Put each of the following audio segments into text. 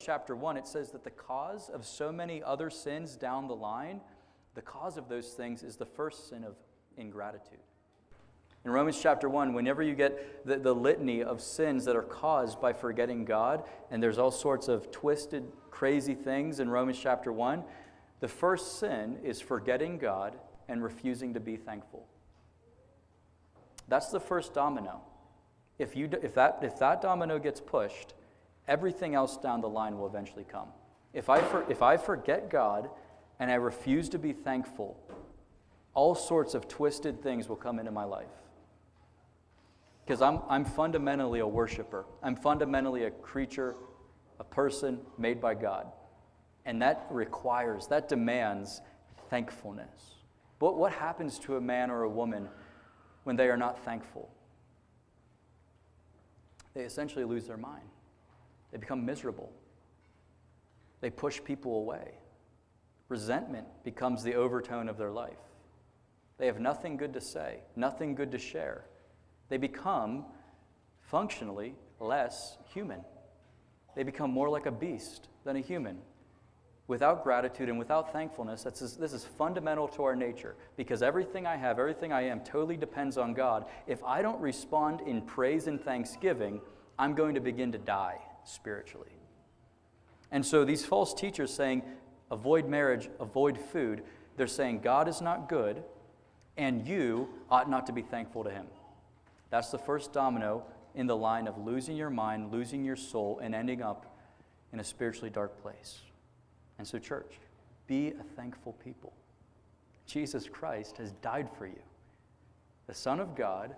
chapter 1, it says that the cause of so many other sins down the line, the cause of those things is the first sin of ingratitude. In Romans chapter 1, whenever you get the litany of sins that are caused by forgetting God, and there's all sorts of twisted, crazy things in Romans chapter 1, the first sin is forgetting God and refusing to be thankful. That's the first domino. If that domino gets pushed, everything else down the line will eventually come. If I forget God and I refuse to be thankful, all sorts of twisted things will come into my life. Because I'm fundamentally a worshiper. I'm fundamentally a creature, a person made by God. And that demands thankfulness. But what happens to a man or a woman when they are not thankful? They essentially lose their mind. They become miserable. They push people away. Resentment becomes the overtone of their life. They have nothing good to say, nothing good to share. They become functionally less human. They become more like a beast than a human. Without gratitude and without thankfulness, this is fundamental to our nature, because everything I have, everything I am, totally depends on God. If I don't respond in praise and thanksgiving, I'm going to begin to die spiritually. And so these false teachers saying, avoid marriage, avoid food, they're saying God is not good, and you ought not to be thankful to him. That's the first domino in the line of losing your mind, losing your soul, and ending up in a spiritually dark place. And so, church, be a thankful people. Jesus Christ has died for you. The Son of God,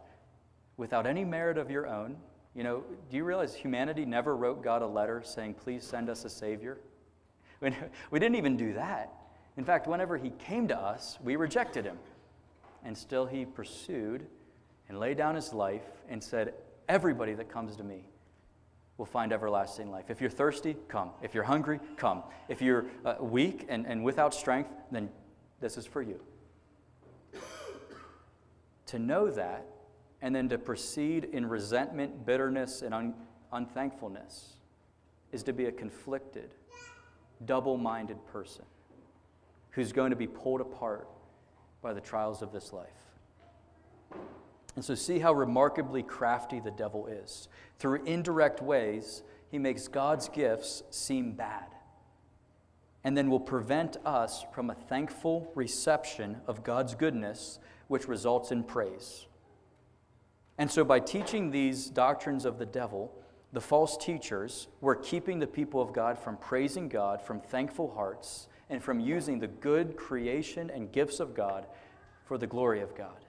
without any merit of your own. You know, do you realize humanity never wrote God a letter saying, please send us a Savior? We didn't even do that. In fact, whenever he came to us, we rejected him. And still he pursued and laid down his life and said, everybody that comes to me will find everlasting life. If you're thirsty, come. If you're hungry, come. If you're weak and without strength, then this is for you. To know that, and then to proceed in resentment, bitterness, and unthankfulness, is to be a conflicted, double-minded person who's going to be pulled apart by the trials of this life. And so see how remarkably crafty the devil is. Through indirect ways, he makes God's gifts seem bad, and then will prevent us from a thankful reception of God's goodness, which results in praise. And so by teaching these doctrines of the devil, the false teachers were keeping the people of God from praising God, from thankful hearts, and from using the good creation and gifts of God for the glory of God.